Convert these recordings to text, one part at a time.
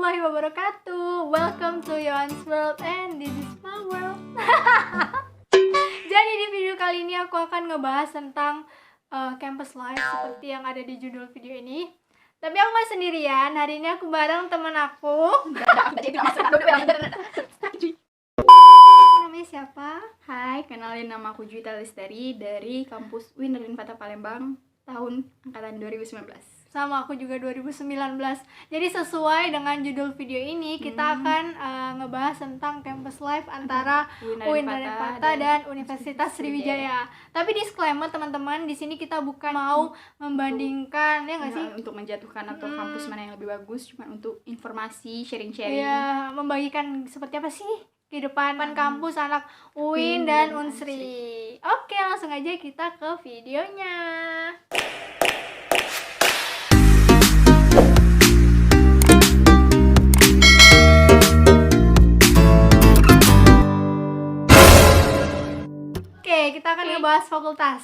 warahmatullahi wabarakatuh. Welcome to Yohan's World and this is my world. Jadi di video kali ini aku akan ngebahas tentang campus life seperti yang ada di judul video ini. Tapi aku gak sendirian, hari ini aku bareng teman aku. Namanya siapa? Hai, kenalin nama aku Juwita Lestari dari kampus UIN Nurdin Fatah Palembang tahun angkatan 2019. Sama aku juga 2019. Jadi sesuai dengan judul video ini kita akan ngebahas tentang campus life antara UIN Nurdin Fatah dan Universitas Sriwijaya. Tapi disclaimer teman-teman, di sini kita bukan mau membandingkan ya nggak sih? Untuk menjatuhkan atau kampus mana yang lebih bagus, cuma untuk informasi, sharing-sharing. Ya, membagikan seperti apa sih kehidupan kampus anak UIN dan Unsri. Oke, langsung aja kita ke videonya. Oke, kita akan ngebahas fakultas.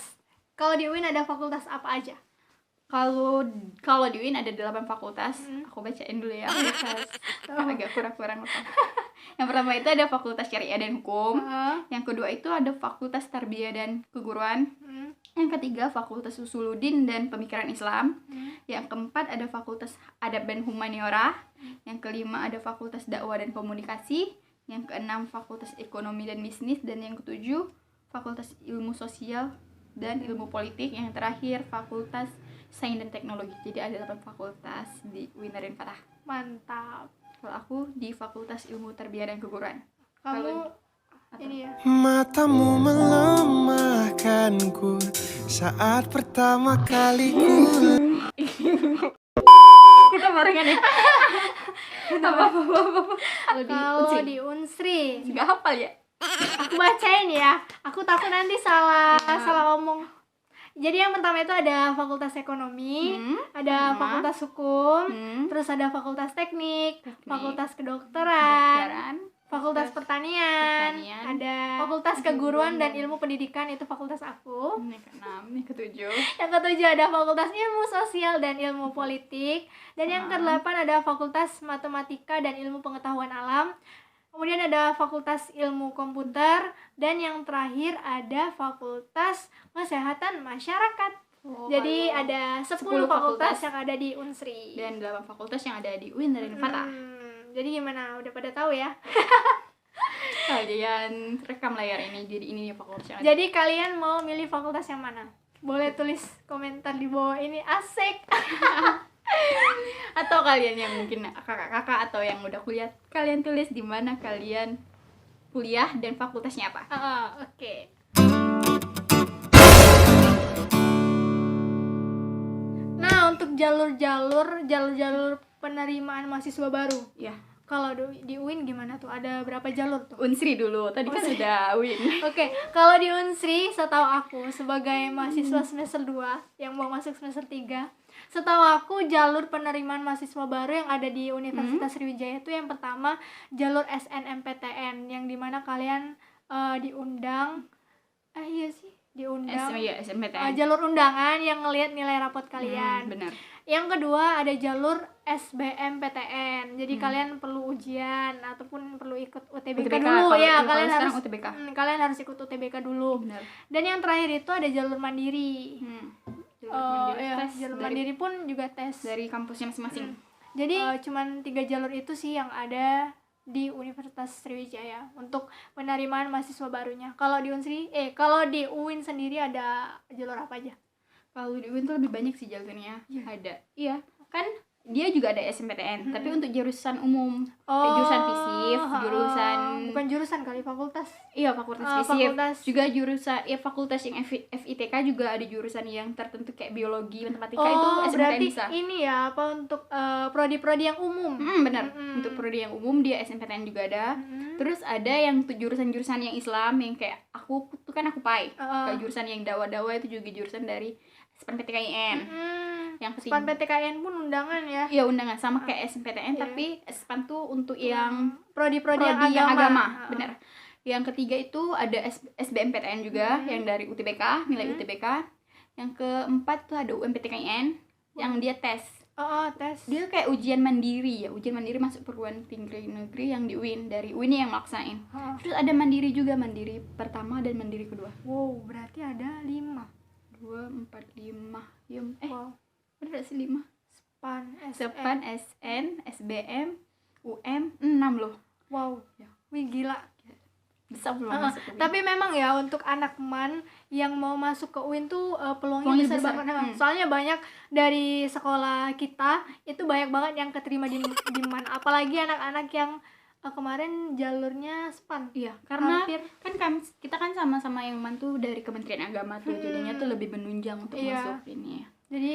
Kalau di UIN ada fakultas apa aja? Kalau di UIN ada 8 fakultas. Aku bacain dulu ya. Agak kurang-kurang lupa. Yang pertama itu ada Fakultas Syariah dan Hukum. Yang kedua itu ada Fakultas Tarbiyah dan Keguruan. Yang ketiga Fakultas Usuluddin dan Pemikiran Islam. Yang keempat ada Fakultas Adab dan Humaniora. Yang kelima ada Fakultas Dakwah dan Komunikasi. Yang keenam Fakultas Ekonomi dan Bisnis. Dan yang ketujuh Fakultas Ilmu Sosial dan Ilmu Politik. Yang terakhir Fakultas Sains dan Teknologi. Jadi ada 8 fakultas di UIN Nurdin Fatah. Mantap. Kalau aku di Fakultas Ilmu Tarbiyah dan Keguruan. Kamu ini ya. Matamu melemahkanku saat pertama kali ku. Kita barengan ya. Kalau di Unsri Nggak hafal ya. aku bacain ya, aku takut nanti salah ngomong. Jadi yang pertama itu ada Fakultas Ekonomi, ada Fakultas Hukum, terus ada Fakultas Teknik, Fakultas Kedokteran, Fakultas Pertanian, ada Fakultas Keguruan dan Ilmu Pendidikan, itu fakultas aku. Ini ke-6, ini ke-7. Yang ketujuh ada Fakultas Ilmu Sosial dan Ilmu Politik, dan yang ke-8 ada Fakultas Matematika dan Ilmu Pengetahuan Alam. Kemudian ada Fakultas Ilmu Komputer, dan yang terakhir ada Fakultas Kesehatan Masyarakat. Jadi ada 10 fakultas yang ada di Unsri Dan 8 fakultas yang ada di UIN Nurdin Fatah. Jadi gimana? Udah pada tahu ya? Kalian rekam layar ini, jadi ini fakultas yang ada. Jadi kalian mau milih fakultas yang mana? Boleh tulis komentar di bawah ini, asik. Atau kalian yang mungkin kakak-kakak atau yang udah kuliah, kalian tulis di mana kalian kuliah dan fakultasnya apa. Oke. Nah, untuk jalur penerimaan mahasiswa baru. Ya, Kalau di UIN gimana tuh? Ada berapa jalur tuh? Unsri dulu. Tadi kan sudah UIN. Oke, kalau di Unsri setahu aku sebagai mahasiswa semester 2 yang mau masuk semester 3, setahu aku jalur penerimaan mahasiswa baru yang ada di Universitas Sriwijaya itu yang pertama jalur SNMPTN, yang dimana kalian diundang SMPTN. jalur undangan yang ngelihat nilai rapot kalian. Benar. Yang kedua ada jalur SBMPTN. Jadi kalian perlu ujian ataupun perlu ikut UTBK dulu ya. Kalian harus UTBK. Kalian harus ikut UTBK dulu. Benar. Dan yang terakhir itu ada jalur mandiri. Jalur mandiri pun juga tes dari kampusnya masing-masing. Jadi cuman 3 jalur itu sih yang ada di Universitas Sriwijaya untuk penerimaan mahasiswa barunya. Kalau di UIN sendiri ada jalur apa aja? Kalau di UIN tuh lebih banyak sih jalurnya. Ada. Iya, kan dia juga ada SMPTN, tapi untuk jurusan umum. Kayak jurusan FISIP, bukan jurusan kali, fakultas. Iya, fakultas FISIP. Fakultas. Juga jurusan fakultas yang FITK juga ada jurusan yang tertentu kayak biologi, matematika itu SMPTN berarti bisa. Ini ya apa untuk prodi-prodi yang umum. Benar. Untuk prodi yang umum dia SMPTN juga ada. Terus ada yang jurusan-jurusan yang Islam yang kayak aku PAI. Kayak jurusan yang dakwah itu juga jurusan dari SPAN PTKIN. Yang ketiga SPAN PTKIN pun undangan ya? Iya, undangan sama kayak SMPTN, tapi SPAN tuh untuk yang prodi-prodi yang agama. Benar. Yang ketiga itu ada SBMPTN juga yang dari UTBK, nilai UTBK. Yang keempat tuh ada UMPTKIN yang dia tes Tes. Dia kayak ujian mandiri masuk perguruan tinggi negeri yang di UIN, dari UIN yang maksain. Terus ada mandiri juga, mandiri pertama dan mandiri kedua. Wow, berarti ada 5. 2, 4, 5. Wow. Bener sih 5. Sepan, SN, SBM, UM 6 loh. Wow. Ya. Wih, gila. Bisa belum masuk ke UIN. Tapi memang ya untuk anak MAN yang mau masuk ke UIN tuh peluangnya Peluangnya besar besar. banget. Soalnya banyak dari sekolah kita itu banyak banget yang keterima di MAN. Apalagi anak-anak yang kemarin jalurnya SPAN. Iya, karena Hampir. kan kita kan sama-sama yang mantu dari Kementerian Agama tuh, jadinya tuh lebih menunjang untuk Iya. masuk ini ya. Jadi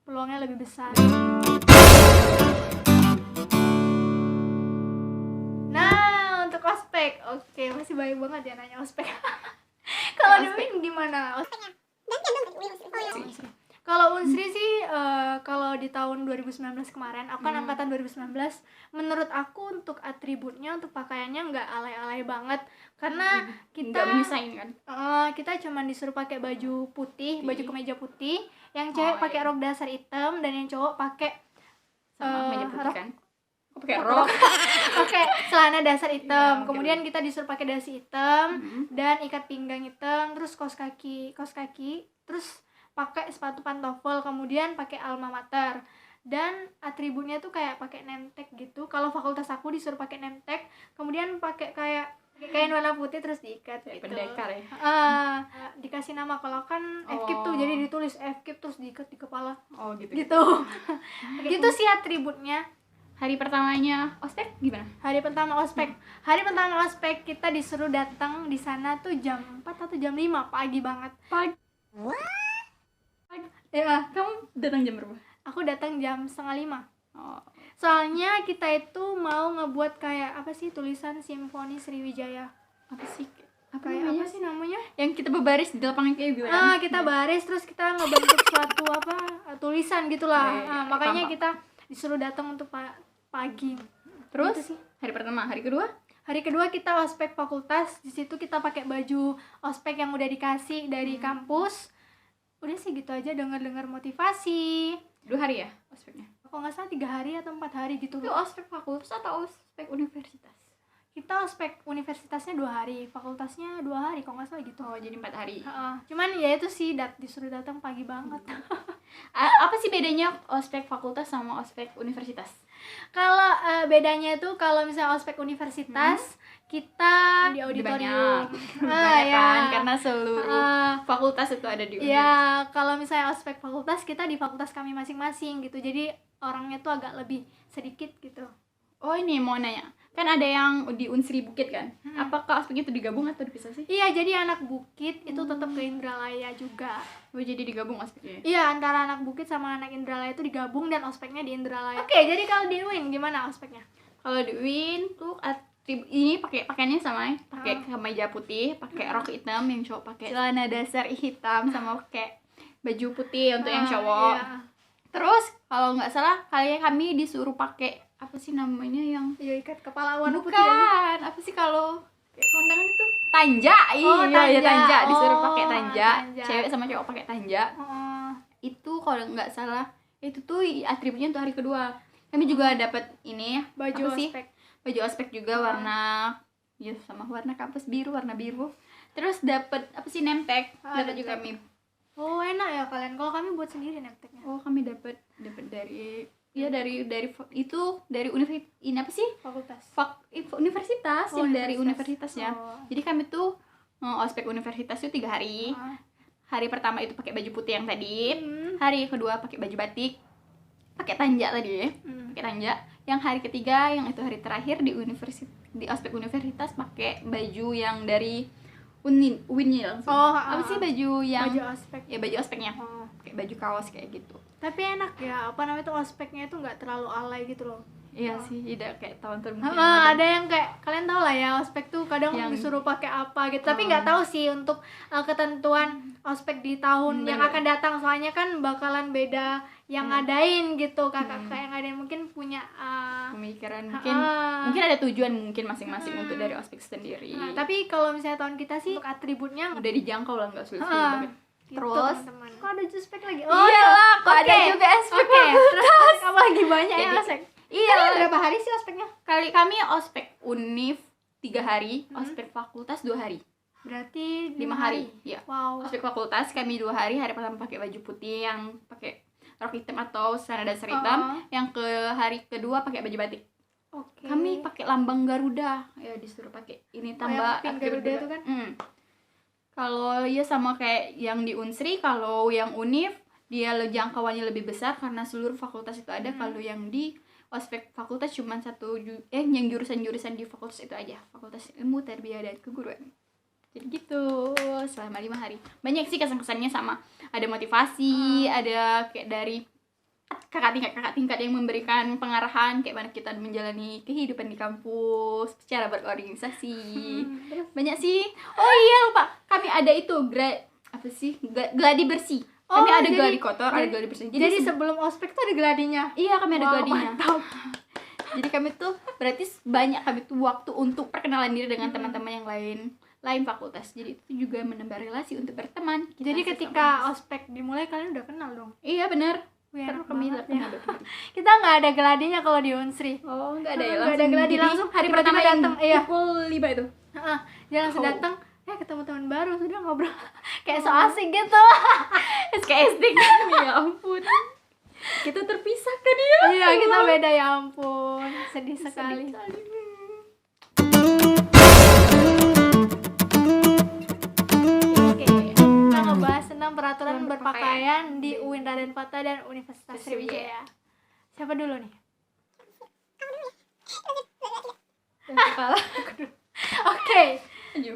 peluangnya lebih besar. Nah, untuk ospek. Oke, masih banyak banget ya nanya ospek. Kalau di UIN gimana ospeknya? Kalau Unsri sih kalau di tahun 2019 kemarin, aku kan angkatan 2019, menurut aku untuk atributnya, untuk pakaiannya nggak alay-alay banget, karena kita Nggak menyusahin kan. kita cuman disuruh pakai baju putih, baju kemeja putih, yang cewek pakai rok dasar hitam dan yang cowok pakai Sama meja putih rok. kan. Aku pakai rok. pakai celana dasar hitam. Iya, Kemudian kita disuruh pakai dasi hitam dan ikat pinggang hitam, terus kaos kaki, terus pakai sepatu pantofel, kemudian pakai alma mater. Dan atributnya tuh kayak pakai nemtek gitu. Kalau fakultas aku disuruh pakai nemtek, kemudian pakai kayak kain warna putih terus diikat gitu. Pendekar ya. Dikasih nama, kalau kan FKIP tuh jadi ditulis FKIP terus diikat di kepala. Oh gitu. Gitu. Gitu sih atributnya. Hari pertamanya ospek gimana? Hari pertama ospek kita disuruh datang di sana tuh jam 4 atau jam 5 pagi banget. Pagi. Ya, Kamu datang jam berapa? aku datang jam 4:30. Oh, Soalnya kita itu mau ngebuat kayak apa sih, tulisan Simfoni Sriwijaya. apa sih? Kayak apa sih namanya? Yang kita berbaris di lapangan kayak gitu kan? Kita baris terus kita ngebentuk suatu tulisan gitulah. Makanya paham. kita disuruh datang untuk pagi. Terus Gitu sih. hari pertama, hari kedua? Hari kedua kita ospek fakultas. Di situ kita pakai baju ospek yang udah dikasih dari kampus. Udah sih gitu aja, dengar-dengar motivasi. 2 hari ya ospeknya? Kalau nggak salah 3 hari atau 4 hari gitu. Itu ospek fakultas atau ospek universitas? Kita ospek universitasnya 2 hari, fakultasnya 2 hari kalau nggak salah gitu. Oh, jadi 4 hari. Cuman ya itu sih disuruh datang pagi banget. Apa sih bedanya ospek fakultas sama ospek universitas? Kalau bedanya itu kalau misalnya ospek universitas kita di auditorium. Banyak kan, karena seluruh fakultas itu ada di universitas. Ya, kalau misalnya ospek fakultas kita di fakultas kami masing-masing gitu. Jadi orangnya tuh agak lebih sedikit gitu. Oh, ini mau nanya. Kan ada yang di Unsri Bukit kan? Apakah ospeknya itu digabung atau dipisah sih? Iya, jadi anak Bukit itu tetap ke Indralaya juga. Oh, jadi digabung ospeknya? Iya, antara anak Bukit sama anak Indralaya itu digabung dan ospeknya di Indralaya. Oke, jadi kalau di UIN gimana ospeknya? Kalau di UIN tuh ini pakaiannya sama ya, pakai kemeja putih, pakai rok hitam, yang cowok pakai celana dasar hitam sama pakai baju putih untuk yang cowok. Iya. Terus kalau nggak salah kami disuruh pakai apa sih namanya yang Iya, ikat kepala warna putih. bukan apa sih kalau kayak kondangan itu tanja. Oh, Iya, tanja. tanja, disuruh Oh, pakai tanja. tanja. Cewek sama cowok pakai tanja. Itu kalau nggak salah itu tuh atributnya untuk hari kedua. Kami juga dapat ini Baju apa sih? ospek. Baju ospek juga warna ya sama warna kampus biru, warna biru. Terus dapat apa sih, nemtek. Dapat juga nemtek. kami. Oh, enak ya kalian. Kalau kami buat sendiri nemteknya. Oh, kami dapat dari dari universitas ini apa sih? Fakultas. Universitas Oh, yang dari universitas. universitasnya. Oh. Jadi kami tuh ospek universitas itu 3 hari. Hari pertama itu pakai baju putih yang tadi. Hari kedua pakai baju batik. Pakai tanja tadi ya. Pakai tanja. Yang hari ketiga, yang itu hari terakhir di ospek universitas pakai baju yang dari UIN-nya langsung. Apa sih baju yang baju ospek? Ya, baju ospeknya. Pakai baju kaos kayak gitu. Tapi enak ya, apa namanya tuh ospeknya itu nggak terlalu alay gitu loh. Iya sih, tidak kayak tahun-tahun Ada yang kayak kalian tahu lah ya, ospek tuh kadang Yang- disuruh pakai apa gitu. Tapi nggak tahu sih untuk ketentuan ospek di tahun yang akan datang, soalnya kan bakalan beda yang ngadain gitu. Kakak yang ngadain mungkin punya pemikiran mungkin ada tujuan mungkin masing-masing untuk dari ospek sendiri. tapi kalau misalnya tahun kita sih untuk atributnya Udah dijangkau lah, nggak sulit Ah, banget. Gitu, Terus teman-teman. Kok ada juspek lagi? iya lah, kok ada juga aspek Terus apa lagi banyak ya Jadi, ospek? iya. Kalian berapa hari sih ospeknya? Kami ospek univ 3 hari, ospek fakultas 2 hari. Berarti 5 hari. Iya. Wow. Ospek fakultas kami 2 hari. Hari pertama pakai baju putih yang pakai rok hitam atau celana dasar hitam, yang ke hari kedua pakai baju batik. Oke. Kami pakai lambang Garuda, ya disuruh pakai ini tambah yang pin Garuda itu kan? Kalau ya sama kayak yang di Unsri, kalau yang Univ dia jangkauannya lebih besar karena seluruh fakultas itu ada. Kalau yang di ospek fakultas cuma yang jurusan-jurusan di fakultas itu aja, Fakultas Ilmu Tarbiyah dan Keguruan. Jadi gitu selama 5 hari. Banyak sih kesan-kesannya, sama ada motivasi, ada kayak dari kakak tingkat yang memberikan pengarahan kayak mana kita menjalani kehidupan di kampus, cara berorganisasi. Banyak sih. Oh iya, lupa, kami ada itu gladi bersih. Kami ada gladi kotor, ada gladi bersih. Jadi sebelum ospek tuh ada gladinya. Iya, kami ada gladinya. Mantap. Jadi kami tuh berarti kami tuh waktu untuk perkenalan diri dengan teman-teman yang lain fakultas. Jadi itu juga menambah relasi untuk berteman. Jadi ketika ospek dimulai kalian udah kenal dong. Iya benar. Wih, enak Kami banget kenal ya. betul. Kita nggak ada gladinya kalau di Unsri. Oh, enggak ada ya. Nggak ada gladi, Jadi, langsung hari tiba-tiba pertama datang, iya. pukul 5 itu. Dia langsung Oh. datang, ketemu teman baru, sudah ngobrol kayak so asik gitu. SKSD kan. Ya ampun. Kita terpisahkan ya. Iya, kita beda, ya ampun. Sedih sekali. Oke, kita ngebahas tentang peraturan berpakaian di UIN Raden Fata dan Universitas Sriwijaya. Siapa dulu nih? Kepala. Oke. Ayo.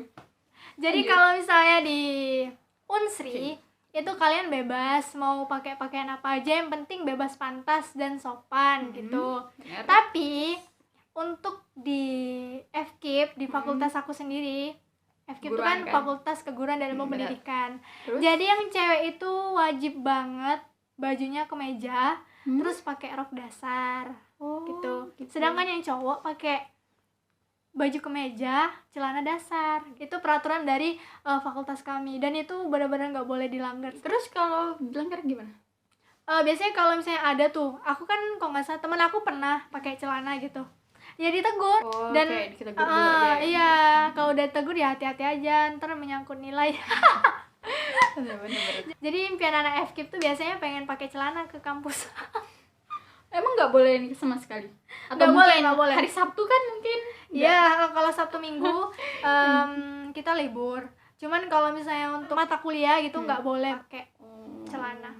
Jadi Lanjut. kalau misalnya di Unsri itu kalian bebas mau pakai pakaian apa aja, yang penting bebas pantas dan sopan gitu. Benar. Tapi untuk di FKIP, di fakultas aku sendiri, FKIP itu kan Keguruan kan? Fakultas Keguruan dan Ilmu Benar. Pendidikan. Terus? Jadi yang cewek itu wajib banget bajunya kemeja, terus pakai rok dasar gitu. Sedangkan yang cowok pakai baju kemeja, celana dasar. Itu peraturan dari fakultas kami, dan itu benar-benar nggak boleh dilanggar. Terus kalau dilanggar gimana? Biasanya kalau misalnya ada tuh, aku kan kalau nggak salah temen aku pernah pakai celana gitu, ya ditegur. Oh, Dan kayak ditegur dulu aja. iya, kalau udah tegur ya hati-hati aja, ntar menyangkut nilai. Bener-bener. Jadi impian anak FKIP tuh biasanya pengen pakai celana ke kampus. Emang nggak boleh nih sama sekali? Atau Nggak mungkin boleh, nggak boleh. hari Sabtu kan mungkin? Iya, kalau Sabtu Minggu kita libur. Cuman kalau misalnya untuk mata kuliah gitu nggak boleh pakai celana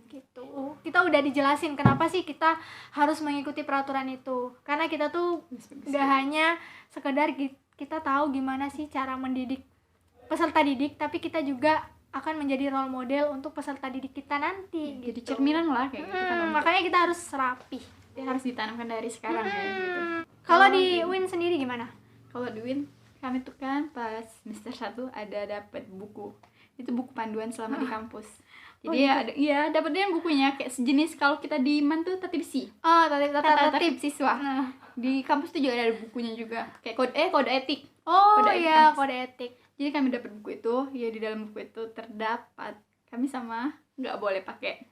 gitu. Kita udah dijelasin kenapa sih kita harus mengikuti peraturan itu. Karena kita tuh nggak hanya sekedar kita tahu gimana sih cara mendidik peserta didik, tapi kita juga akan menjadi role model untuk peserta didik kita nanti. Jadi gitu. cerminan lah kayak gitu kan. Makanya kita harus rapi. Dia harus ditanamkan dari sekarang ya gitu. Kalau di Win sendiri gimana? Kalau di Win, kami tuh kan pas semester 1 ada dapat buku. Itu buku panduan selama di kampus. Jadi dapetnya bukunya kayak sejenis kalau kita di MAN tuh tatibsi. Oh, tata tertib siswa. Nah. Di kampus tuh juga ada bukunya juga. Kayak kode etik. Oh Kode etik iya, kampus. kode etik. Jadi kami dapat buku itu, ya di dalam buku itu terdapat kami sama nggak boleh pakai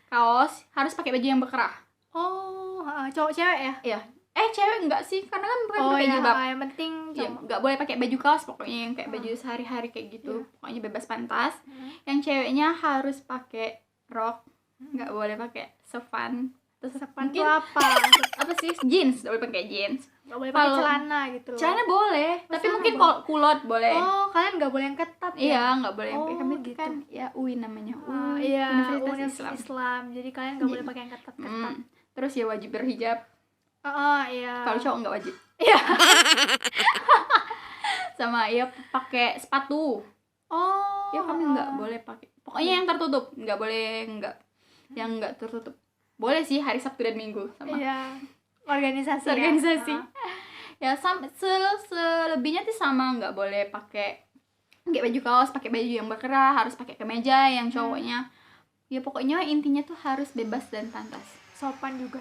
kaos, harus pakai baju yang berkerah. Oh, cowok cewek ya? Iya. Cewek enggak sih, karena kan bukan pakai iya, jilbab. yang penting Ya, cowok. nggak boleh pakai baju kaos pokoknya, yang kayak baju sehari-hari kayak gitu. Pokoknya bebas pantas. Yang ceweknya harus pakai rok, nggak boleh pakai sepan. Terus Sepan mungkin tuh apa? apa sih? Jeans, nggak boleh pakai jeans. Gak boleh pakai Kalau- celana gitu loh. Celana boleh, tapi celana mungkin boleh. kalau kulot boleh. Oh, kalian gak boleh yang ketat ya? Iya, nggak boleh. Oh, Kami gitu. kan ya UIN namanya. Iya, Universitas Islam. Jadi kalian gak boleh pakai yang ketat-ketat. Terus ya wajib berhijab. Iya. Kalau cowok nggak wajib. Iya. Sama ya pakai sepatu. Oh. Ya kami nggak boleh pakai. Pokoknya yang tertutup, nggak boleh yang nggak tertutup. Boleh sih hari Sabtu dan Minggu sama. Iya. Organisasi. Organisasi. Ya? Ya selebihnya tuh sama, nggak boleh pakai baju kaos, pakai baju yang berkerah, harus pakai kemeja yang cowoknya. Ya pokoknya intinya tuh harus bebas dan pantas. Sopan juga.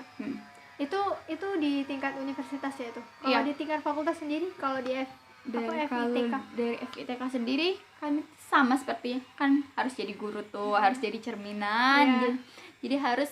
Itu di tingkat universitas ya itu. Kalau Iya. di tingkat fakultas sendiri, kalau di Dari kalau FITK? dari FITK sendiri kami sama seperti kan harus jadi guru tuh, harus jadi cerminan. Iya. Jadi harus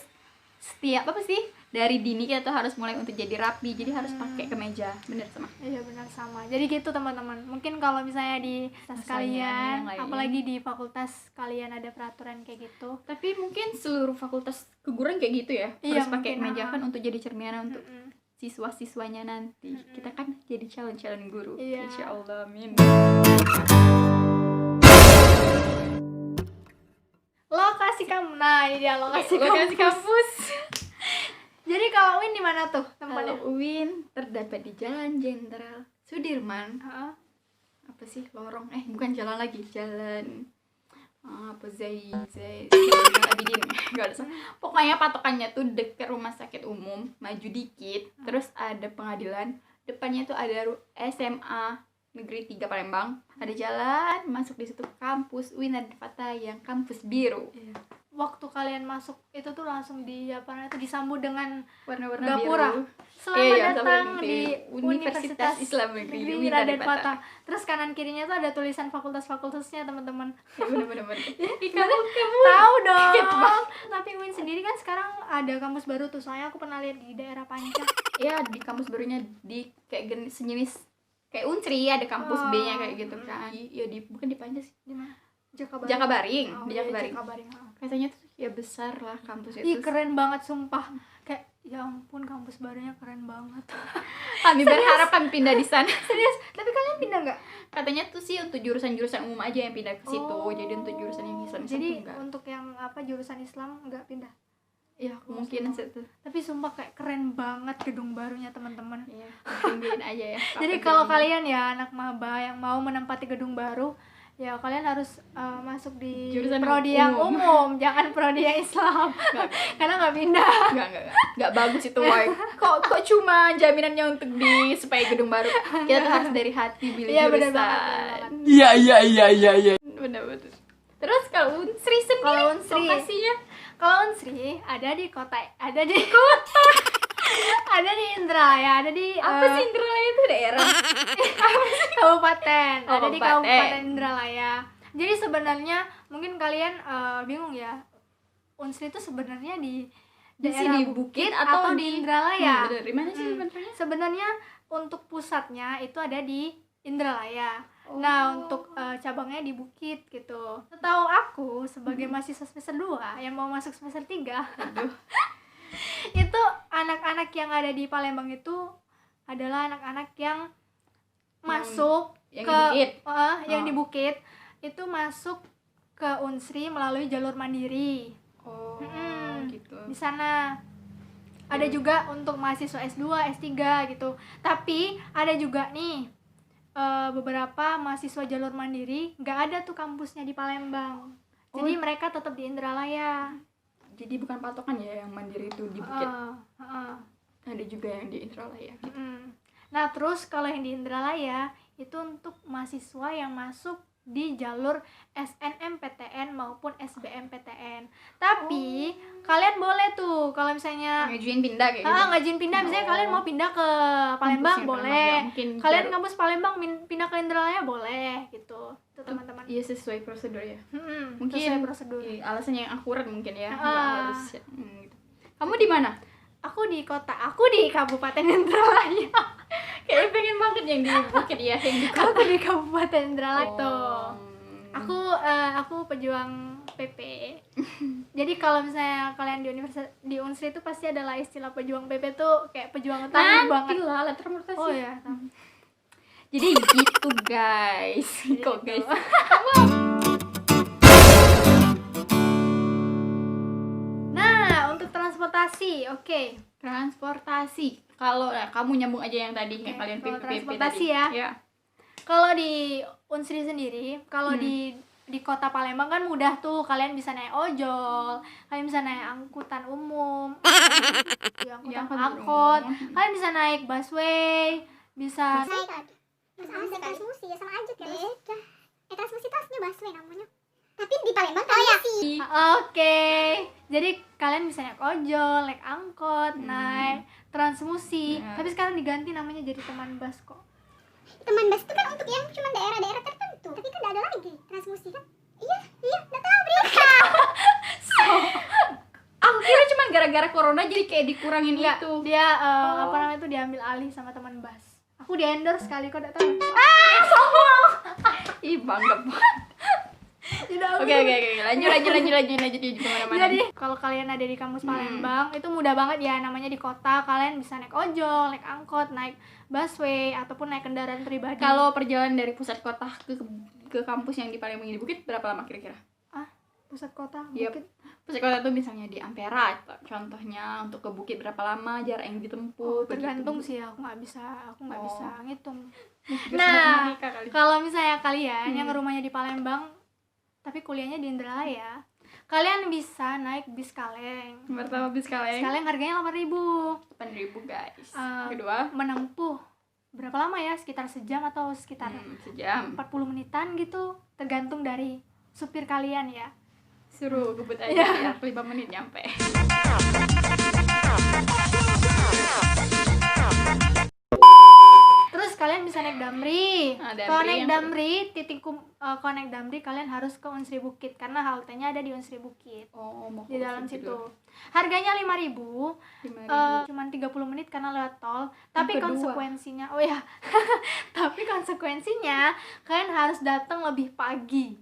setiap apa sih? Dari dini kita tuh harus mulai untuk jadi rapi. Jadi harus pakai kemeja. Bener sama. Iya benar sama. Jadi gitu teman-teman. Mungkin kalau misalnya di tas kalian, yang lainnya. apalagi di fakultas kalian ada peraturan kayak gitu. Tapi mungkin seluruh fakultas keguruan kayak gitu ya. Iya, Harus pakai mungkin, kemeja kan untuk jadi cerminan untuk Mm-mm. siswa-siswanya nanti. Kita kan jadi calon-calon guru. Iya. Insya Allah, amin. Lokasi kamu. Nah, ini dia lokasi Lokasi kampus. Jadi kalau Win di mana tuh tempatnya? Kalau UIN terdapat di Jalan Jenderal Sudirman. Heeh. Apa sih lorong? Bukan jalan lagi, jalan apa Zainal Abidin. Gak ada salah. Pokoknya patokannya tuh dekat rumah sakit umum, maju dikit, terus ada pengadilan, depannya tuh ada SMA Negeri 3 Palembang. Ada jalan masuk di situ kampus UIN Fatah yang kampus biru. Waktu kalian masuk itu tuh langsung disambut dengan Warna-warna gapura. biru. Selamat Iya, datang selamat di Universitas Islam Negeri UIN Raden Fatah. Fatah. Terus kanan kirinya tuh ada tulisan fakultas-fakultasnya teman-teman. Bener-bener. Kamu tahu dong. Tapi Win sendiri kan sekarang ada kampus baru tuh. Soalnya aku pernah lihat di daerah Panca. Ya di kampus barunya di kayak sejenis kayak Unsri ada kampus B-nya kayak gitu kan. Ya bukan di Panca sih. Di mana? Jakabaring. Jakabaring, Oh, di iya, Jakabaring. Jakabaring. Oh. Katanya tuh ya besar lah kampus Ih, itu. keren banget sumpah. Kayak ya ampun kampus barunya keren banget. Kami berharap kami pindah di sana. Serius? Tapi kalian pindah nggak? Katanya tuh sih untuk jurusan-jurusan umum aja yang pindah ke situ. Oh. Jadi untuk jurusan yang Islam Jadi itu enggak. untuk yang apa jurusan Islam nggak pindah. Ya kemungkinan situ. Tapi sumpah kayak keren banget gedung barunya teman-teman. Iya, tungguin aja ya. Jadi kapan kalau jadi. kalian ya anak maba yang mau menempati gedung baru, ya kalian harus masuk di Jurusan prodi yang umum. umum, jangan prodi yang Islam. Karena nggak pindah. Enggak bagus itu, woy. Kok cuma jaminannya untuk supaya gedung baru. Kita tuh harus dari hati pilih Iya benar jurusan. banget. Iya. Bener. Terus kalau Unsri sendiri Kalau Unsri, lokasinya kalau Unsri ada di kota, ada di ada di Indralaya, ada di apa sih Indralaya itu daerah? kabupaten, Oh, ada di kabupaten. Kabupaten Indralaya. Jadi sebenarnya mungkin kalian bingung ya, Unsri itu sebenarnya di daerah sini Bukit atau di Indralaya. Bener, di mana sih sebenarnya? Sebenarnya untuk pusatnya itu ada di Indralaya. Nah, untuk cabangnya di Bukit gitu. Setahu aku sebagai mahasiswa semester 2 yang mau masuk semester 3. Itu anak-anak yang ada di Palembang itu adalah anak-anak yang masuk yang ke di Bukit. yang di Bukit itu masuk ke Unsri melalui jalur mandiri. Oh, gitu. Di sana ada juga untuk mahasiswa S2, S3 gitu. Tapi ada juga nih beberapa mahasiswa jalur mandiri nggak ada tuh kampusnya di Palembang. Jadi mereka tetap di Indralaya. Jadi bukan patokan ya yang mandiri itu di Bukit. Ada juga yang di Indralaya. Nah terus kalau yang di Indralaya itu untuk mahasiswa yang masuk di jalur SNMPTN maupun SBMPTN. Tapi kalian boleh tuh kalau misalnya Ngajuin pindah kayak gitu. ngajin pindah, misalnya kalian mau pindah ke Palembang Kampus yang boleh. Palembang, mungkin Kalian baru. kampus Palembang pindah ke Indralaya boleh gitu. Itu teman-teman. Iya sesuai prosedur ya. Mungkin sesuai prosedur. Iya, alasannya yang akurat mungkin ya. Nggak Ah. harus gitu. Kamu di mana? Aku di Kabupaten Indralaya. Kayaknya pengen banget yang di Bukit ya, yang di kota. Aku di Kabupaten Indralaya tuh. Oh. Aku pejuang PP. Jadi kalau misalnya kalian di Unsri itu pasti adalah istilah pejuang PP tuh kayak pejuang utama banget. Nanti lah, transportasi. Oh ya. Jadi gitu guys. Kok guys? Nah, untuk transportasi, oke. Transportasi. Kalau kamu nyambung aja yang tadi yang Oke, kalian kalau PPP transportasi tadi. ya. Kalau di Unsri sendiri, kalau di kota Palembang kan mudah tuh, kalian bisa naik ojol, kalian bisa naik angkutan umum, angkot, kalian bisa naik busway, bisa Saya kan sama sih transmusi ya sama aja kayak beda. Transmusi itu aslinya busway namanya. Tapi di Palembang transmusi. Oke, jadi kalian bisa naik ojol, naik angkot, naik transmusi. Tapi sekarang diganti namanya jadi teman bus kok. Teman bus itu kan untuk yang cuma daerah-daerah tertentu. Tapi kan nggak ada lagi transmusi kan? Iya, nggak tahu berita. Aku kira cuma gara-gara corona jadi kayak dikurangin Enggak, itu. dia apa namanya itu diambil alih sama teman bas. Aku di endorse kali kok enggak tahu. Ih, bangga banget. Oke, lanjut kemana-mana. Jadi kalau kalian ada di kampus Palembang itu mudah banget ya, namanya di kota, kalian bisa naik ojol, naik angkot, naik busway ataupun naik kendaraan pribadi. Kalau perjalanan dari pusat kota ke kampus yang di Palembang di Bukit berapa lama kira-kira? Pusat kota, Iya, Bukit. pusat kota tuh misalnya di Ampera contohnya, untuk ke Bukit berapa lama jarak yang ditempuh? Tergantung begitu. sih, aku nggak Oh. bisa ngitung. Terus Nah, matematika kali. kalau misalnya kalian yang rumahnya di Palembang tapi kuliahnya di Indralaya, kalian bisa naik bis Kaleng. Pertama bis Kaleng Kaleng harganya 8.000. 8.000 guys. Eh, Kedua Menempuh berapa lama ya? Sekitar sejam atau sekitar sejam. 40 menitan gitu, tergantung dari supir kalian ya. Suruh gebut aja ya 5 menit nyampe. Terus kalian bisa naik Damri. Damri Kalau naik yang Damri, kalau naik Damri kalian harus ke Unsri Bukit karena haltenya ada di Unsri Bukit. Oh, mau Di ke dalam situ situ. dulu. Harganya 5.000. 5.000. Cuman 30 menit karena lewat tol. Tapi kedua. konsekuensinya, oh ya. Tapi konsekuensinya kalian harus datang lebih pagi.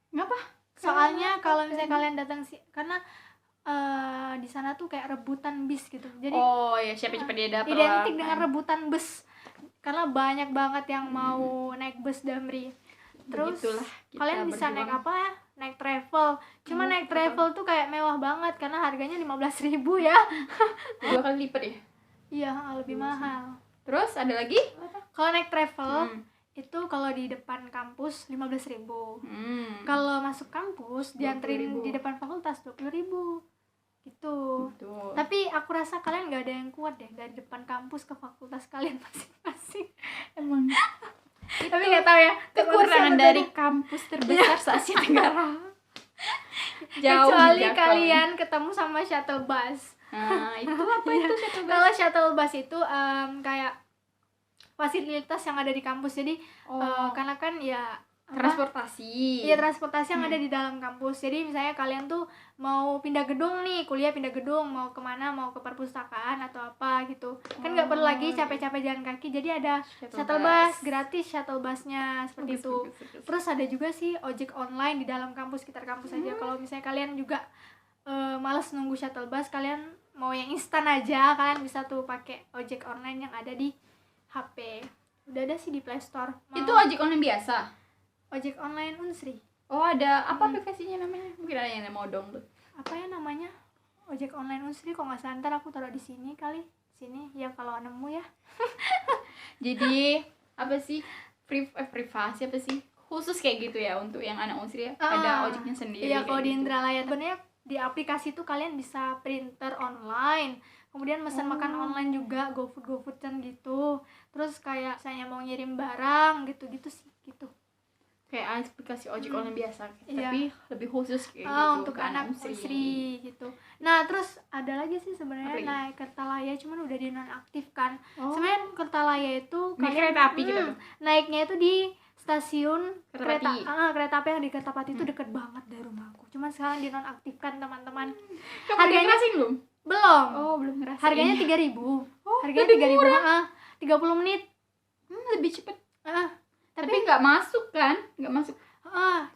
Ngapa? Soalnya kalau misalnya kalian datang karena di sana tuh kayak rebutan bis gitu. Jadi Oh ya, siapa cepat dia dapat. identik dengan rebutan bus. Karena banyak banget yang mau naik bus Damri. Terus Begitulah kita kalian bisa berjuang. naik apa ya? Naik travel. Cuma naik travel tuh kayak mewah banget karena harganya 15.000 ya. 2 kali lipat ya. Iya, lebih mahal. Terus ada lagi? Kalau naik travel itu kalau di depan kampus 15.000. Kalau masuk kampus dianterin 20.000. di depan fakultas 20.000. Gitu. Tuh. Tapi aku rasa kalian nggak ada yang kuat deh dari depan kampus ke fakultas kalian masing-masing. Emang Tapi nggak tahu ya kekurangan dari kampus terbesar se-Asia Tenggara. Jauh kecuali menjangkau. kalian ketemu sama shuttle bus. Nah, itu apa itu shuttle bus? Kalau shuttle bus itu kayak fasilitas yang ada di kampus. Jadi karena kan ya Transportasi. Iya, transportasi yang ada di dalam kampus. Jadi misalnya kalian tuh mau pindah gedung nih, kuliah pindah gedung, mau kemana, mau ke perpustakaan atau apa gitu. Kan nggak perlu lagi capek-capek jalan kaki. Jadi ada shuttle bus, gratis shuttle busnya seperti itu. Terus ada juga sih ojek online di dalam kampus, sekitar kampus aja. Kalau misalnya kalian juga malas nunggu shuttle bus, kalian mau yang instan aja, kalian bisa tuh pakai ojek online yang ada di HP. Udah ada sih di Play Store. Itu ojek online biasa. Ojek online Unsri. Oh, ada apa aplikasinya namanya? Mungkin ada yang mau download. Apa ya namanya? Ojek online Unsri, kok nggak salah, ntar aku taruh di sini kali. Sini ya kalau nemu ya. Jadi apa sih privasi apa sih khusus kayak gitu ya untuk yang anak Unsri ya? Ada ojeknya sendiri. Iya, kayak kalau di gitu. Indralaya sebenarnya di aplikasi tuh kalian bisa printer online, kemudian pesan makan online juga, GoFood kan gitu. Terus kayak saya mau ngirim barang gitu-gitu sih gitu. Kayak aplikasi ojek online biasa, Iya. tapi lebih khusus kayak gitu Untuk ke anak Unsri gitu. Nah, terus ada lagi sih sebenarnya Apa lagi? naik Kertalaya, cuman udah dinonaktifkan. Oh. Sebenarnya Kertalaya itu Naik kereta api gitu tuh. naiknya itu di stasiun Kertapati. kereta api yang di Kertapati itu deket banget dari rumahku. Cuman sekarang dinonaktifkan, teman-teman. Kamu Harganya ngerasain belum? belum. Oh, belum ngerasain. Harganya 3.000. Oh, Harganya lebih 3.000. murah. 30 menit. Lebih cepet. Tapi Tapi nggak masuk kan? Nggak masuk.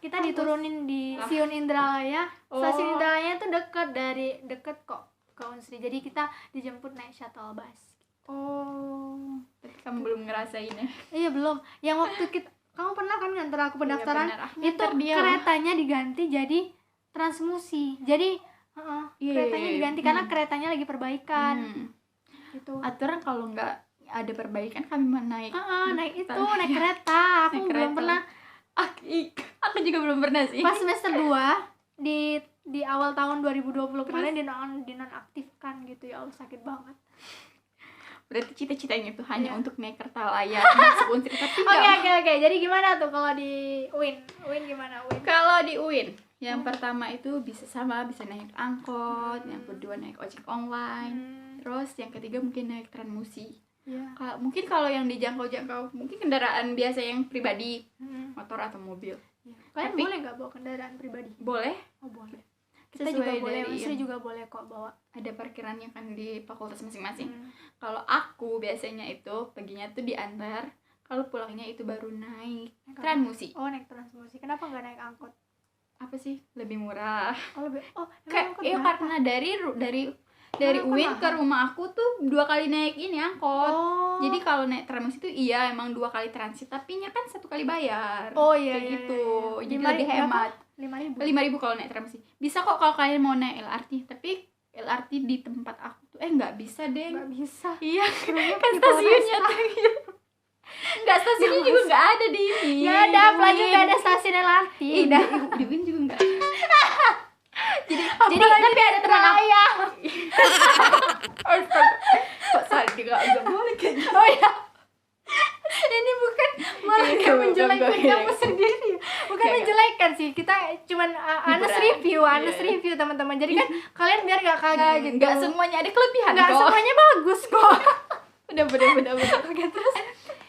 kita diturunin di Stasiun Indralaya. Stasiun Indralaya itu deket kok ke Unsri. Jadi kita dijemput naik shuttle bus. Oh, tapi kamu belum ngerasain ya? Iya, belum. Yang waktu kamu pernah kan nganter aku pendaftaran? benar. Aku Itu nganter dia. keretanya diganti jadi transmusi. Jadi Iya, keretanya iya. diganti karena keretanya lagi perbaikan. Gitu. Aturan kalau nggak ada perbaikan kami mau naik. Naik kereta. Aku Naik belum kereta. pernah. Aku juga belum pernah sih. Pas semester 2 di awal tahun 2020 kemarin dinonaktifkan gitu. Ya Allah, sakit banget. Berarti cita-citanya itu hanya untuk naik Kertalaya masuk Unsri, tapi Oke. Jadi gimana tuh kalau di UIN? UIN gimana, UIN? Kalau di UIN, yang pertama itu bisa naik angkot, yang kedua naik ojek online, terus yang ketiga mungkin naik transmusi. Iya. Mungkin kalau yang dijangkau mungkin kendaraan biasa yang pribadi, motor atau mobil. Kalian Tapi- boleh nggak bawa kendaraan pribadi? Boleh. Oh boleh. Kita Sesuai juga boleh, dari istri juga boleh kok bawa. ada parkirannya kan di fakultas masing-masing. Kalau aku biasanya itu paginya tuh diantar, kalau pulangnya itu baru naik Transmusi. Oh naik Transmusi. Kenapa nggak naik angkot? Apa sih? Lebih murah. Oh lebih. Oh Kayak angkot ya berapa? karena dari Kenapa UIN ke mahal? rumah aku tuh 2 kali naik ini angkot. Oh. Jadi kalau naik Transmusi itu iya emang 2 kali transit, tapi nya kan 1 kali bayar. Oh iya Kayak iya, gitu. iya. Jadi 5.000 lebih hemat. 5.000. 5.000 kalau naik Transmusi. Bisa kok kalau kalian mau naik LRT, tapi LRT di tempat aku tuh nggak bisa deh. Nggak bisa. Iya, Kayaknya kan di stasiunnya Polresta. tuh. Enggak, stasiunnya juga nggak ada di ini. Nggak ada, Di apalagi UIN. nggak ada stasiun LRT. Di UIN juga enggak. jadi tapi ada teman aku. Kok tadi nggak boleh kayak gitu. Oh iya. Ini bukan malah Iya, kayak bukan, menjelekkan bukan. kamu sendiri. Bukan Iya, menjelekkan sih. Kita cuman honest Hiburan. review, honest Iya. review teman-teman. Jadi kan kalian biar nggak kaget gitu. Enggak semuanya ada kelebihan Nggak kok. semuanya bagus kok. Udah. Oke, terus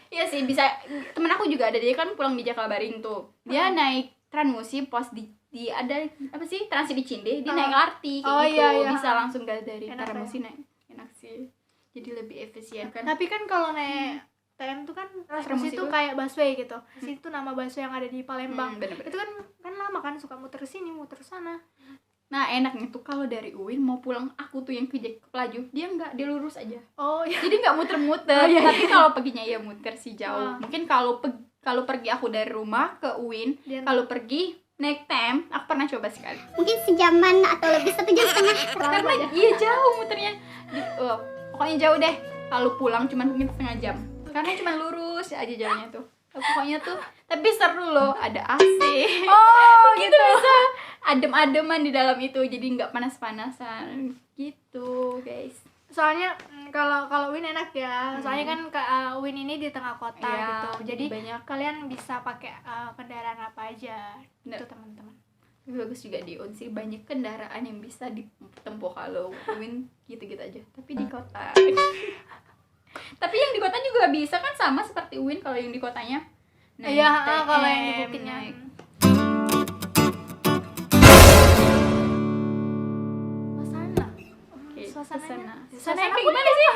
iya sih bisa. Temen aku juga ada, dia kan pulang di Jakabaring tuh. Dia naik Transmusi pos di ada apa sih transit di Cinde, dia naik LRT kayak Oh, gitu. iya, iya. Bisa langsung dari Enak Transmusi naik. Enak sih. Jadi lebih efisien kan. Tapi kan kalau naik TM tuh kan Transmusi Transmusi tuh tuh- kayak busway gitu. Itu nama busway yang ada di Palembang. Bener-bener. Itu kan lama kan suka muter sini, muter sana. Nah enaknya tuh kalau dari UIN mau pulang aku tuh yang ke Pelaju, dia dia lurus aja. Oh iya. Jadi nggak muter-muter. Oh, iya, Tapi kalau paginya ya muter sih jauh. Ah. Mungkin kalau pergi aku dari rumah ke UIN, Dia- kalau pergi naik TM, aku pernah coba sekali. Mungkin sejaman atau lebih 1,5 jam. Karena iya jauh muternya. Pokoknya jauh deh. Kalau pulang cuma mungkin setengah jam. Karena cuma lurus aja jauhnya tuh. Pokoknya tuh, tapi seru loh, ada AC. Oh Gitu bisa adem-ademan di dalam itu, jadi nggak panas-panasan gitu guys. Soalnya kalau Win enak ya. Soalnya kan Win ini di tengah kota Iya, gitu. Jadi banyak. kalian bisa pakai kendaraan apa aja. Bener. Itu teman-teman. Tapi bagus juga di Unsri, banyak kendaraan yang bisa ditempuh. Kalau UIN gitu-gitu aja, tapi di kota. Tapi yang di kota juga bisa kan, sama seperti UIN kalau yang di kotanya. Naik Iya, TM, kalau yang di Bukitnya. naik- Suasana. Oke, Suasananya. Suasana Suasana kayak gimana sih?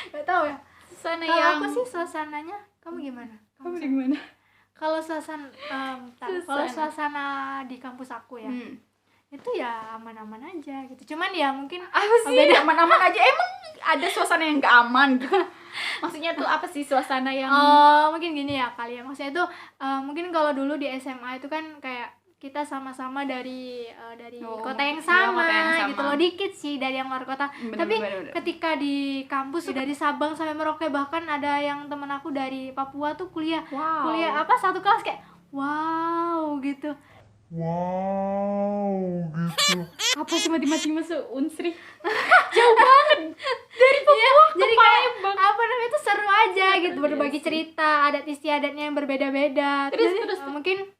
Gak tahu ya. Suasana Kalau yang aku sih suasananya, kamu gimana? kamu gimana? Kalau suasana kalau suasana di kampus aku ya, itu ya aman-aman aja gitu. Cuman ya mungkin Apa sih? Aman-aman aja. Emang ada suasana yang gak aman gitu? Maksudnya tuh apa sih suasana yang mungkin gini ya kali ya. Maksudnya itu mungkin kalau dulu di SMA itu kan kayak kita sama-sama dari kota yang iya, sama, kota yang sama. gitu loh, dikit sih dari yang luar kota. Bener, Tapi bener. ketika di kampus dari Sabang sampai Merauke, bahkan ada yang temen aku dari Papua tuh kuliah kuliah apa satu kelas kayak wow gitu. apa sih mati-mati masuk Unsri? Jauh banget dari Papua ke Jadi kayak Palembang. apa namanya itu seru aja gitu, berbagi cerita, adat istiadatnya yang berbeda-beda. Terus. Mungkin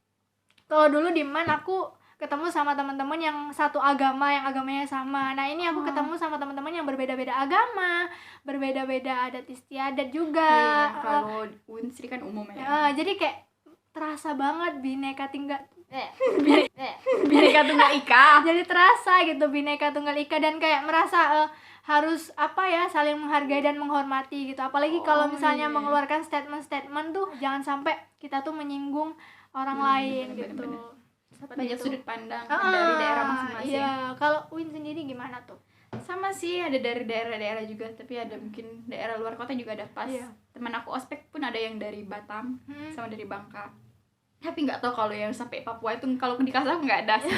kalau dulu di MAN aku ketemu sama teman-teman yang satu agama, yang agamanya sama. Nah ini aku ketemu sama teman-teman yang berbeda-beda agama, berbeda-beda adat istiadat juga. Iya, kalau Unsri kan umum ya. Ya, jadi kayak terasa banget bineka tunggal Bineka Tunggal Ika. jadi terasa gitu bineka tunggal ika, dan kayak merasa harus apa ya, saling menghargai dan menghormati gitu. Apalagi kalau misalnya iya. mengeluarkan statement-statement tuh jangan sampai kita tuh menyinggung orang lain bener, gitu. bener. Seperti Banyak itu. sudut pandang dari daerah masing-masing. Iya, kalau Win sendiri gimana tuh? Sama sih, ada dari daerah-daerah juga, tapi ada mungkin daerah luar kota juga ada pas. Iya. Teman aku ospek pun ada yang dari Batam Hmm. sama dari Bangka. Tapi nggak tahu kalau yang sampai Papua itu, kalau di kelas aku nggak ada sih.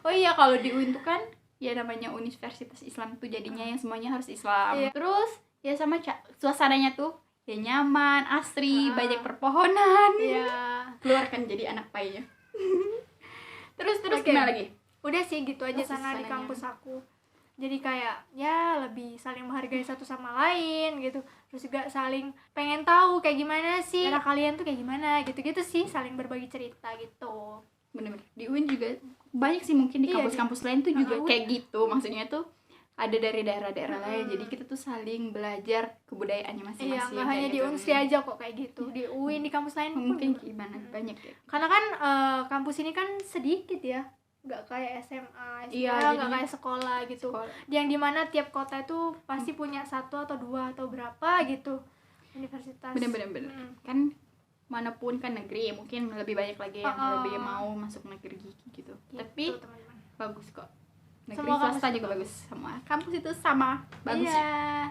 Oh iya, kalau di UIN tuh kan ya namanya Universitas Islam tuh, jadinya yang semuanya harus Islam. Iya. Terus ya sama suasananya tuh ya nyaman, asri, banyak perpohonan. Iya. Keluarkan jadi anak painya. terus Oke. gimana lagi? Udah sih gitu aja Oh, sana di suasananya. kampus aku. Jadi kayak ya lebih saling menghargai satu sama lain gitu. Terus juga saling pengen tahu kayak gimana sih cara kalian tuh kayak gimana gitu-gitu sih, saling berbagi cerita gitu. Bener-bener di UIN juga banyak sih, mungkin di Iya, kampus-kampus lain tuh juga UIN. kayak gitu. Maksudnya tuh ada dari daerah-daerah lain, jadi kita tuh saling belajar kebudayaannya Iya, masing-masing. nggak hanya kayak di gitu. Unsri aja kok kayak gitu, di UIN, di kampus lain pun Mungkin juga. gimana, banyak ya. Karena kan kampus ini kan sedikit ya, nggak kayak SMA, Iya, nggak jadinya kayak sekolah gitu. Sekolah. Yang dimana tiap kota itu pasti punya 1 atau 2 atau berapa gitu universitas. Bener-bener kan manapun kan negeri mungkin lebih banyak lagi yang lebih mau masuk negeri gitu. Tapi teman-teman. bagus kok. Negeri Semua kampus swasta itu juga bagus. Semua kampus itu sama bagus. Iya.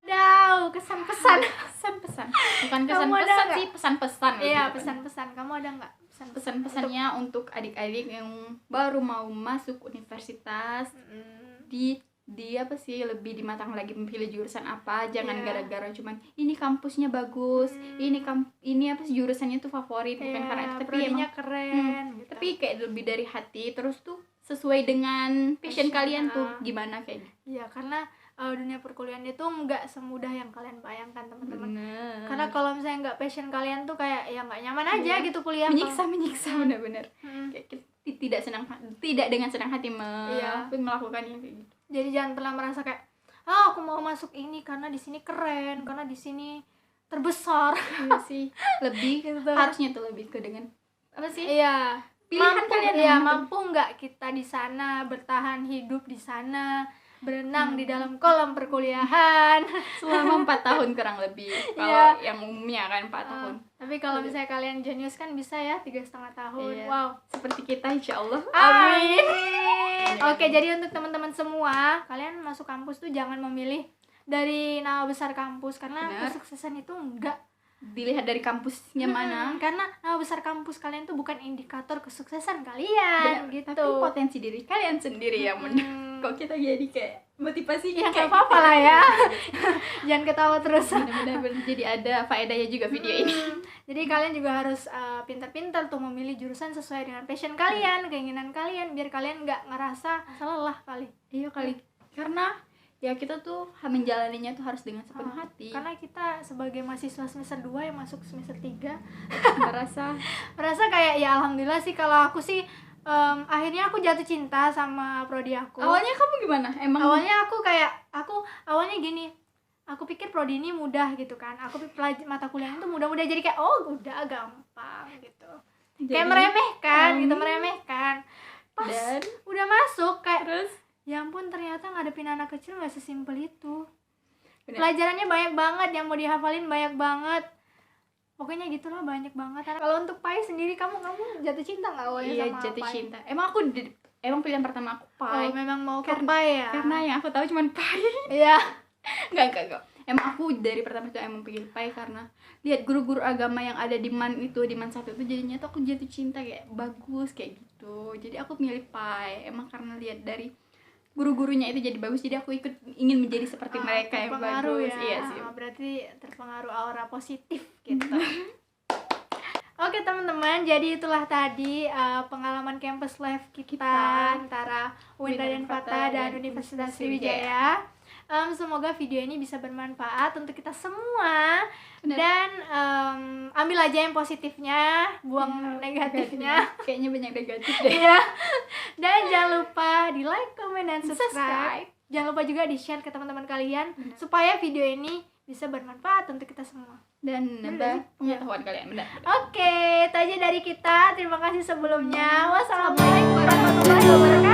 Daw, kesan-pesan. Pesan-pesan. Bukan Kamu ada kesan-pesan nggak? sih, pesan-pesan. Iya, gitu kan. pesan-pesan. Kamu ada nggak pesan-pesan? Pesan-pesannya untuk adik-adik yang baru mau masuk universitas, di apa sih, lebih dimatang lagi memilih jurusan apa. Jangan Iya. gara-gara cuman ini kampusnya bagus, ini apa sih jurusannya tuh favorit, bukan Iya, karena itu, tapi prodinya emang keren gitu. tapi kayak lebih dari hati, terus tuh sesuai dengan passion kalian tuh ah. gimana kayak gitu. Iya, karena dunia perkuliahan itu nggak semudah yang kalian bayangkan, teman-teman. Bener. Karena kalau misalnya nggak passion kalian tuh kayak ya nggak nyaman aja Iya. gitu kuliah. menyiksa bener-bener. Mm. Kayak kita tidak dengan senang hati Iya. melakukannya kayak gitu. Jadi jangan pernah merasa kayak aku mau masuk ini karena di sini keren, karena di sini terbesar. Iya sih, lebih Gitu. harusnya tuh lebih ke dengan apa sih, Iya. pilihan kalian ya, yang mampu nggak kita di sana bertahan hidup di sana, berenang di dalam kolam perkuliahan. selama 4 tahun kurang lebih. Kalau Iya. yang umumnya kan 4 tahun. Tapi kalau misalnya kalian jenius kan bisa ya 3,5 tahun. Iya. Wow. Seperti kita insyaallah. Amin. Oke, jadi untuk teman-teman semua, kalian masuk kampus tuh jangan memilih dari nama besar kampus, karena Benar. kesuksesan itu enggak. Dilihat dari kampusnya mana. Karena nama besar kampus kalian tuh bukan indikator kesuksesan kalian. Benar. Gitu. Tapi potensi diri kalian sendiri yang menang. Kok kita jadi kayak motivasi Ya kayak nggak apa-apa lah ya. Jangan ketawa terus. benar-benar jadi ada faedahnya juga video ini. Jadi kalian juga harus pintar-pintar tuh memilih jurusan sesuai dengan passion kalian, keinginan kalian, biar kalian nggak ngerasa lelah kali. Iya kali. Karena ya kita tuh menjalaninya tuh harus dengan sepenuh hati. Karena kita sebagai mahasiswa semester 2 yang masuk semester 3 merasa kayak ya alhamdulillah sih. Kalau aku sih akhirnya aku jatuh cinta sama prodi aku. awalnya kamu gimana? Emang Awalnya aku awalnya gini, aku pikir prodi ini mudah gitu kan, aku pikir mata kuliahnya tuh mudah-mudah, jadi kayak udah gampang gitu, kayak meremehkan gitu, meremehkan. Pas Dan udah masuk kayak terus ya ampun, ternyata ngadepin anak kecil nggak sesimpel itu. Bener. Pelajarannya banyak banget, yang mau dihafalin banyak banget. Pokoknya gitulah, banyak banget. Kalau untuk Pai sendiri, kamu jatuh cinta nggak awalnya iya sama jatuh Pai? cinta. Emang pilihan pertama aku Pai. Oh, memang mau ke Pai ya? Karena yang aku tahu cuma Pai. Iya. Enggak. Emang aku dari pertama tuh emang pilih Pai karena lihat guru-guru agama yang ada di Man 1 itu jadinya tuh aku jatuh cinta, kayak bagus kayak gitu. Jadi aku milih Pai emang karena lihat dari guru-gurunya itu jadi bagus, jadi aku ingin menjadi seperti mereka yang Terpengaruh bagus. ya. Iya sih. Berarti terpengaruh aura positif gitu. Oke teman-teman, jadi itulah tadi pengalaman campus life kita antara UIN Raden Fatah dan Universitas Sriwijaya. Semoga video ini bisa bermanfaat untuk kita semua. Bener. Dan ambil aja yang positifnya, buang negatifnya. Kayaknya banyak negatif deh. Iya. Dan jangan lupa di like, comment, dan subscribe. Jangan lupa juga di share ke teman-teman kalian supaya video ini bisa bermanfaat untuk kita semua. Dan nambah pengetahuan kalian. Benar. Oke, itu aja dari kita. Terima kasih sebelumnya. Wassalamualaikum warahmatullahi wabarakatuh.